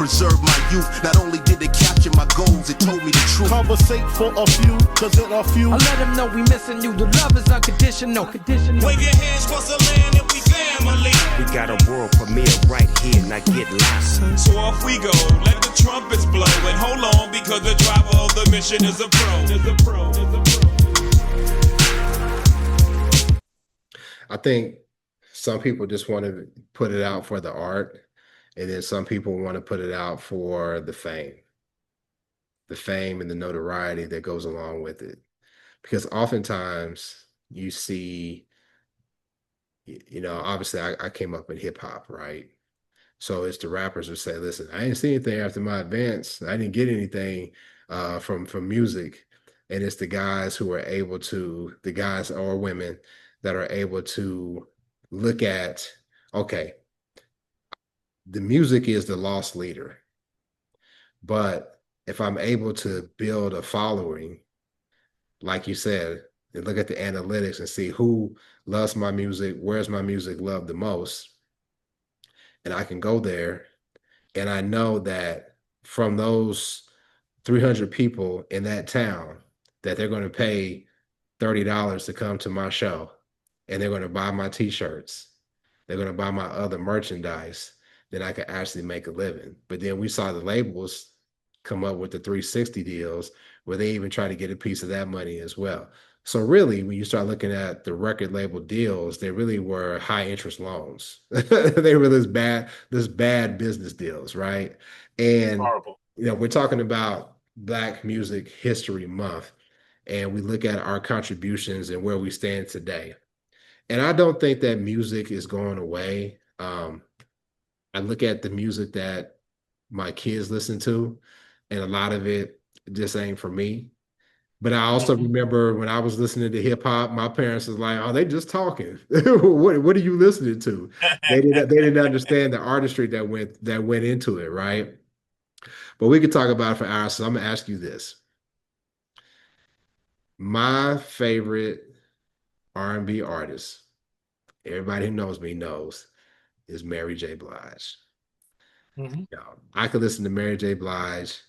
preserved my youth. Not only did it capture my goals, it told me the truth. Conversate for a few, cause in a few. I let them know we missing you. The love is unconditional. Wave your hands once a land and we family. We got a world premiere right here, now get lost. So off we go, let the trumpets blow. And hold on, because the driver of the mission is a pro. I think some people just want to put it out for the art, and then some people want to put it out for the fame and the notoriety that goes along with it. Because oftentimes you see, obviously I came up in hip hop, right? So it's the rappers who say, listen, I didn't see anything after my advance. I didn't get anything from music. And it's the guys who are able to, the guys or women that are able to look at, okay, the music is the lost leader. But if I'm able to build a following, like you said, and look at the analytics and see who loves my music, where's my music loved the most, and I can go there, and I know that from those 300 people in that town, that they're going to pay $30 to come to my show, and they're going to buy my t-shirts, they're going to buy my other merchandise, then I can actually make a living. But then we saw the labels come up with the 360 deals where they even try to get a piece of that money as well. So really, when you start looking at the record label deals, they really were high interest loans. They were this bad business deals, right? And Horrible. we're talking about Black Music History Month, and we look at our contributions and where we stand today. And I don't think that music is going away. I look at the music that my kids listen to, and a lot of it just ain't for me. But I also remember when I was listening to hip hop, my parents was like, "Oh, they just talking. What are you listening to?" They didn't understand the artistry that went into it, right? But we could talk about it for hours. So I'm gonna ask you this: my favorite R&B artist, everybody who knows me knows, is Mary J. Blige. I could listen to Mary J. Blige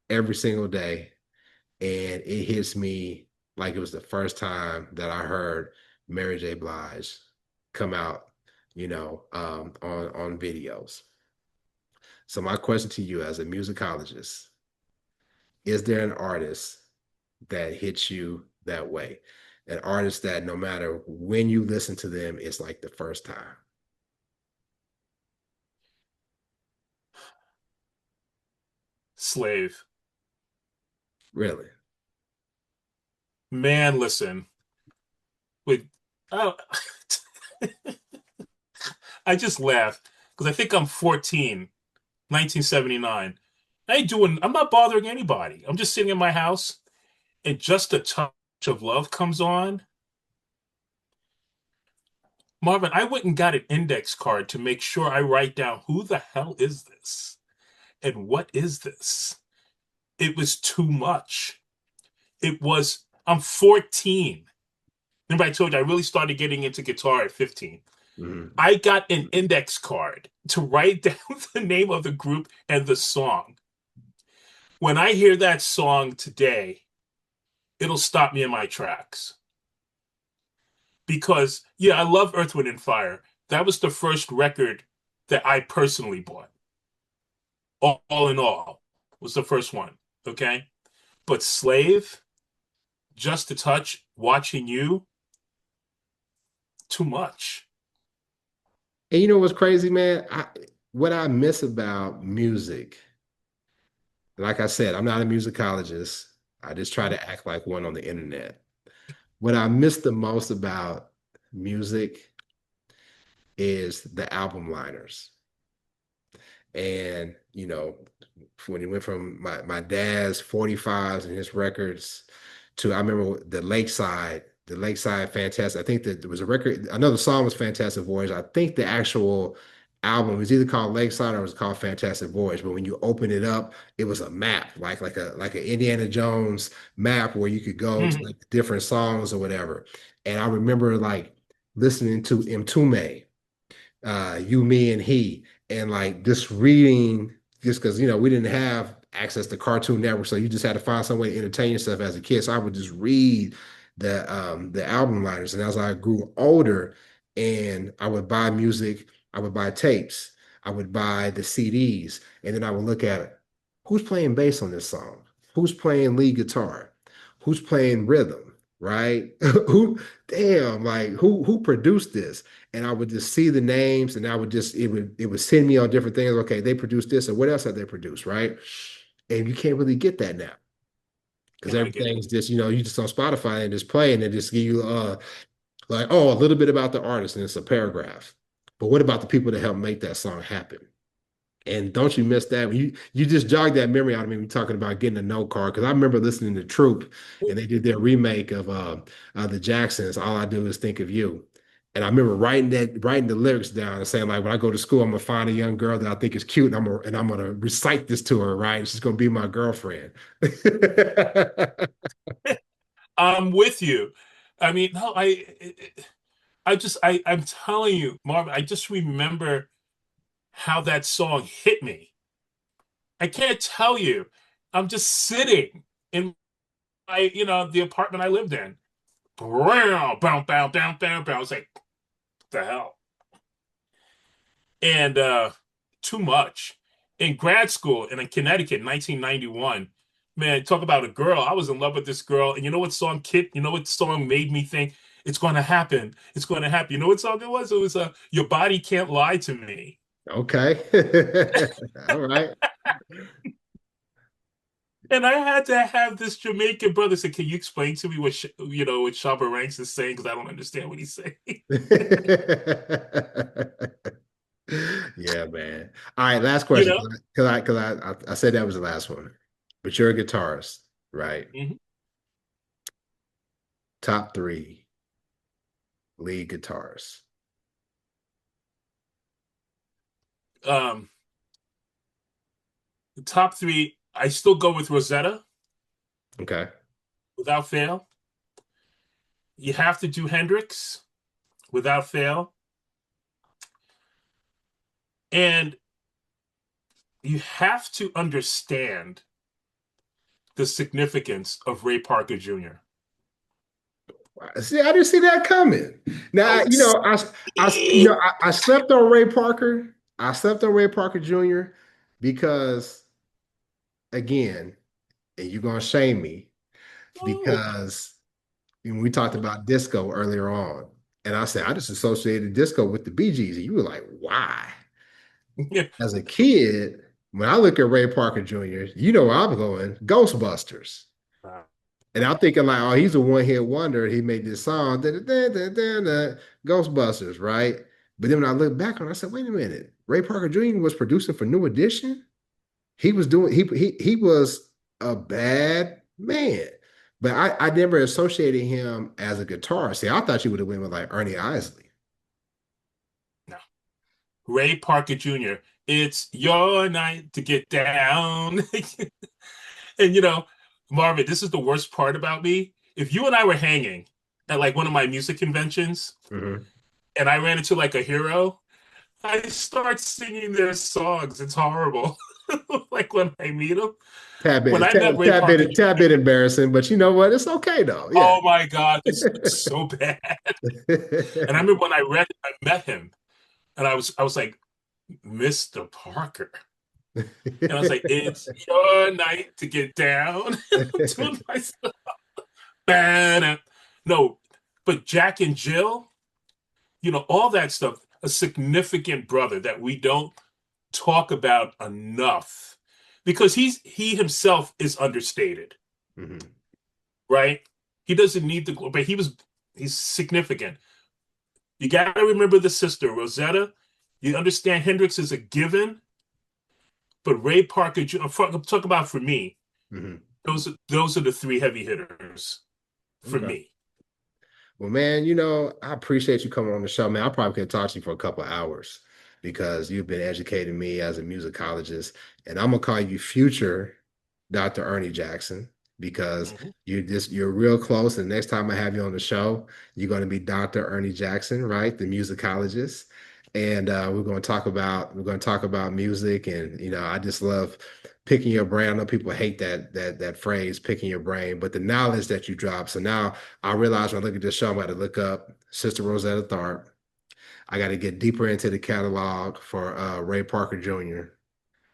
every single day, and it hits me like it was the first time that I heard Mary J. Blige come out, on videos. So my question to you as a musicologist, is there an artist that hits you that way? An artist that no matter when you listen to them, it's like the first time? Slave. Really? Man, listen. Wait, I just laugh because I think I'm 14, 1979. I'm not bothering anybody. I'm just sitting in my house, and Just a Touch of Love comes on. Marvin, I went and got an index card to make sure I write down who the hell is this and what is this. It was too much. I'm 14. Remember I told you I really started getting into guitar at 15. I got an index card to write down the name of the group and the song. When I hear that song today, it'll stop me in my tracks. Because, I love Earth, Wind, and Fire. That was the first record that I personally bought. All in All was the first one, okay? But Slave, Just a Touch, Watching You, too much. And you know what's crazy, man? What I miss about music, like I said, I'm not a musicologist. I just try to act like one on the internet. What I miss the most about music is the album liners. And, when he went from my dad's 45s and his records to, I remember the Lakeside Fantastic. I think that there was a record, another song was Fantastic Voyage. I think the actual album was either called Lakeside or it was called Fantastic Voyage. But when you open it up, it was a map, like an Indiana Jones map where you could go to like different songs or whatever. And I remember like listening to Mtume, You, Me, and He, and like just reading just because we didn't have access to Cartoon Network, so you just had to find some way to entertain yourself as a kid. So I would just read the album liners, and as I grew older, and I would buy music, I would buy tapes, I would buy the CDs, and then I would look at who's playing bass on this song, who's playing lead guitar, who's playing rhythm, right? Damn, like who produced this? And I would just see the names, and I would just it would send me on different things. Okay, they produced this, or what else have they produced, right? And you can't really get that now because Yeah, I get it. everything's just you just on Spotify and just play, and they just give you like, oh, a little bit about the artist, and it's a paragraph. But what about the people that helped make that song happen? And don't you miss that? You just jogged that memory out of me when you're talking about getting a note card. Because I remember listening to Troop, and they did their remake of the Jacksons. All I do is think of you. And I remember writing the lyrics down and saying, like, when I go to school, I'm gonna find a young girl that I think is cute, and I'm gonna recite this to her, right? She's gonna be my girlfriend. I'm with you. I mean, no, I'm telling you, Marvin, I just remember how that song hit me. I can't tell you. I'm just sitting in the apartment I lived in. Bow, bow, bow, bow, bow. I was like, what the hell? And too much. In grad school and in Connecticut, 1991, man, talk about a girl. I was in love with this girl. And you know what song made me think it's going to happen? It's going to happen. You know what song it was? It was Your Body Can't Lie to Me. Okay. All right. And I had to have this Jamaican brother say, "Can you explain to me what Shabba Ranks is saying? Because I don't understand what he's saying." Yeah, man. All right, last You question. know? Because I said that was the last one. But you're a guitarist, right? Mhm. Top 3 lead guitarists. The top 3, I still go with Rosetta Okay. without fail. You have to do Hendrix without fail. And you have to understand the significance of Ray Parker Jr. See, I didn't see that coming. Now, Oh, I slept on Ray Parker. I slept on Ray Parker Jr. because, again, and you're gonna shame me no. because we talked about disco earlier on, and I said I just associated disco with the Bee Gees, and you were like, "Why?" Yeah. As a kid, when I look at Ray Parker Jr., you know where I'm going, Ghostbusters. And I'm thinking like, oh, he's a one-hit wonder. He made this song, Ghostbusters, right? But then when I look back on it, I said, wait a minute. Ray Parker Jr. was producing for New Edition. He was doing, he was a bad man. But I never associated him as a guitarist. See, I thought you would have went with like Ernie Isley. No. Ray Parker Jr. It's your night to get down. And Marvin, this is the worst part about me. If you and I were hanging at like one of my music conventions Mhm. and I ran into like a hero, I start singing their songs. It's horrible. Like when I meet them. Tad When bit, I met tad, Ray tad Parker bit, tad bit Jr., embarrassing, but you know what? It's okay though. Yeah. oh my God, it's so bad. And I remember when I met him, and I was like, Mr. Parker. And I was like, it's your night to get down. To myself. No, but Jack and Jill, all that stuff, a significant brother that we don't talk about enough because he himself is understated, Mhm. right? He doesn't need the, but he's significant. You got to remember the sister, Rosetta. You understand Hendrix is a given, but Ray Parker, talk about for me, Mhm. those are the 3 heavy hitters for Okay. me. Well, man, I appreciate you coming on the show, man. I probably could talk to you for a couple of hours because you've been educating me as a musicologist, and I'm gonna call you future Dr. Ernie Jackson because Mhm. you're real close. And next time I have you on the show, you're gonna be Dr. Ernie Jackson, right? The musicologist. and we're going to talk about music, and I just love picking your brain. I know people hate that phrase, picking your brain, but the knowledge that you drop. So now I realize when I look at this show, I'm going to look up Sister Rosetta Tharpe. I got to get deeper into the catalog for Ray Parker Jr.,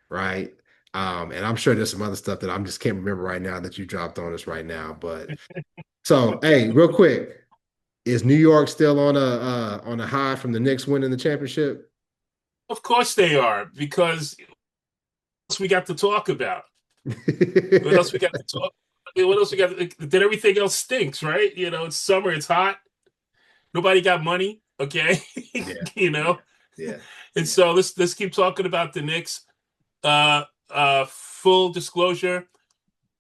right? And I'm sure there's some other stuff that I just can't remember right now that you dropped on us right now. But so, hey, real quick, is New York still on a high from the Knicks winning the championship? Of course they are, because what else we got to talk about? What else we got to talk? What else we got? Then everything else stinks, right? It's summer, it's hot. Nobody got money, okay? Yeah, yeah, And so let's keep talking about the Knicks. Full disclosure,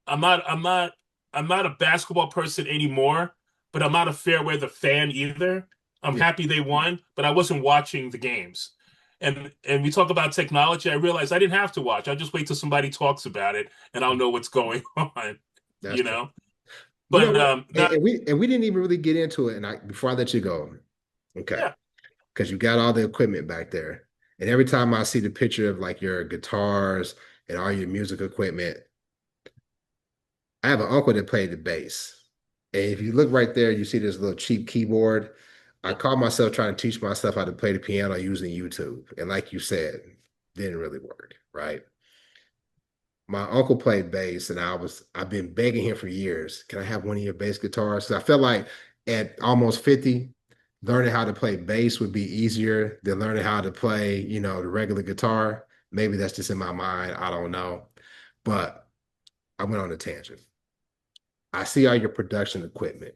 I'm not a basketball person anymore, but I'm not a fair weather fan either. I'm yeah. happy they won, but I wasn't watching the games. And we talk about technology. I realized I didn't have to watch. I'll just wait till somebody talks about it, and I'll know what's going on. That's You true. know. You know But what? And we didn't even really get into it. And before I let you go, okay, yeah, because you got all the equipment back there, and every time I see the picture of like your guitars and all your music equipment, I have an uncle that played the bass. And if you look right there, you see this little cheap keyboard. I caught myself trying to teach myself how to play the piano using YouTube. And like you said, didn't really work, right? My uncle played bass, and I've been begging him for years. Can I have one of your bass guitars? 'Cause I felt like at almost 50, learning how to play bass would be easier than learning how to play, the regular guitar. Maybe that's just in my mind. I don't know. But I went on a tangent. I see all your production equipment.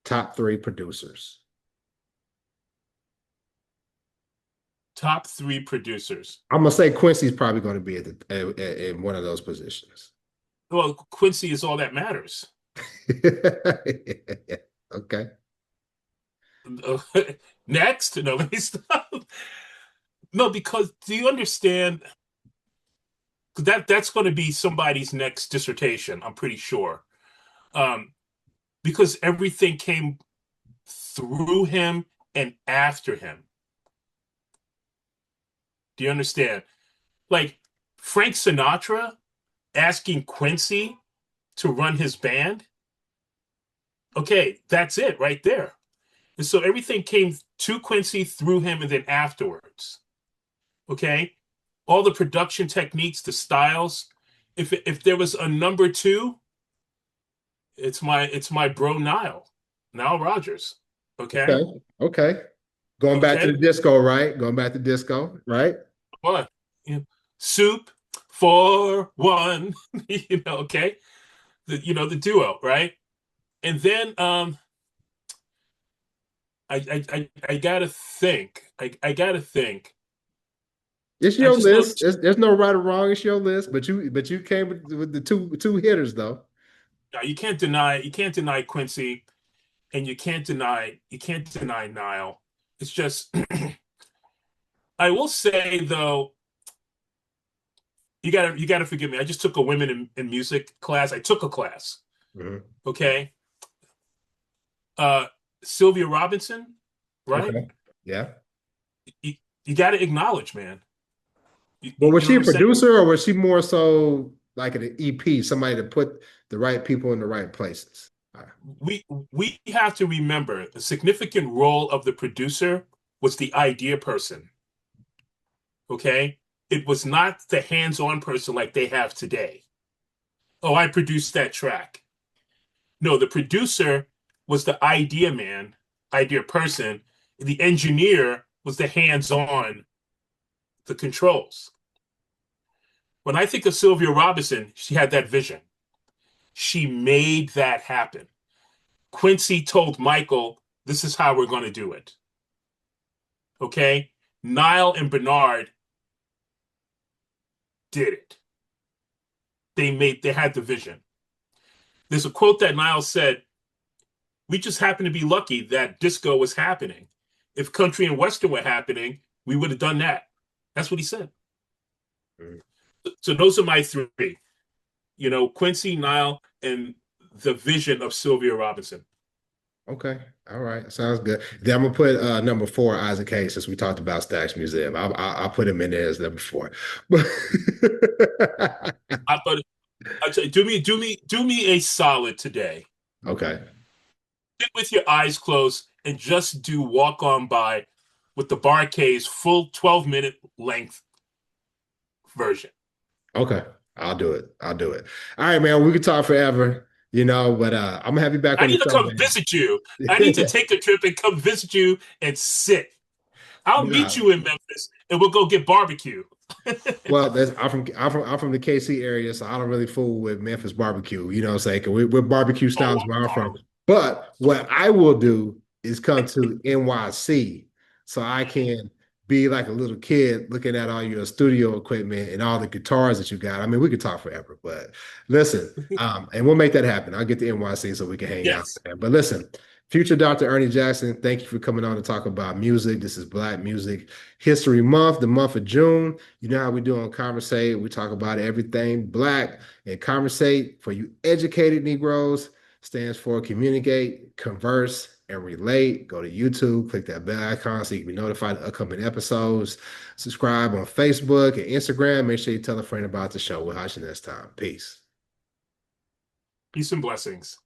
Top three producers. top three producers. I'm gonna say Quincy's probably going to be in one of those positions. Well, Quincy is all that matters. Okay. Next, no, let me stop. No, because do you understand that's going to be somebody's next dissertation? I'm pretty sure, because everything came through him and after him. Do you understand? Like Frank Sinatra asking Quincy to run his band. Okay, that's it right there. And so everything came to Quincy, through him, and then afterwards. Okay? All the production techniques, the styles. If there was a number two, it's my bro Nile Rodgers. Okay? Okay. Okay. Going back to Okay? the disco, right? Going back to disco, right? What? Soup for one, okay? The duo, right? And then I gotta think. I gotta think. It's I your just know list. There's no right or wrong. It's your list, but you came with the two hitters though. you can't deny Quincy, and you can't deny Nile. It's just I will say though, you gotta forgive me. I just took a women in music class. I took a class. Mhm. Okay. Sylvia Robinson, right? Okay. Yeah. You, you got to acknowledge, man. But You was know she what a I'm saying? producer or was she more so like an EP, somebody to put the right people in the right places? We have to remember the significant role of the producer was the idea person. Okay, it was not the hands-on person like they have today. Oh, I produced that track. No, the producer was the idea man, idea person. The engineer was the hands-on, the controls. When I think of Sylvia Robinson, she had that vision. She made that happen. Quincy told Michael, this is how we're going to do it. Okay? Nile and Bernard did it. They had the vision. There's a quote that Nile said, we just happened to be lucky that disco was happening. If country and western were happening, we would have done that. That's what he said. Mm. So those are my three. Quincy, Nile, and the vision of Sylvia Robinson. Okay. All right. Sounds good. Then I'm gonna put number 4, Isaac Hayes, since we talked about Stax Museum. I'll put him in there as number 4. But I thought, I tell you, do me a solid today. okay. Sit with your eyes closed and just do Walk On By with the Bar-Kays full 12-minute length version. Okay. I'll do it. I'll do it. All right, man. We could talk forever, but I'm gonna have you back I on the need to show, come man. visit you. I need to take a trip and come visit you and sit. I'll meet Nah. you in Memphis and we'll go get barbecue. Well, I'm from the KC area, so I don't really fool with Memphis barbecue. You know what I'm saying? 'Cause we're barbecue Oh, styles I'm where I'm from. sorry. But what I will do is come to NYC so I can be like a little kid looking at all your studio equipment and all the guitars that you got. I mean, we could talk forever, but listen, and we'll make that happen. I'll get to NYC so we can hang out Yes. there. But listen, future Dr. Ernie Jackson, thank you for coming on to talk about music. This is Black Music History Month, the month of June. You know how we do on Conversate. We talk about everything Black, and Conversate, for you educated Negroes, stands for communicate, converse, and relate. Go to YouTube, click that bell icon so you can be notified of upcoming episodes. Subscribe on Facebook and Instagram. Make sure you tell a friend about the show. We'll house you next time. Peace. Peace and blessings.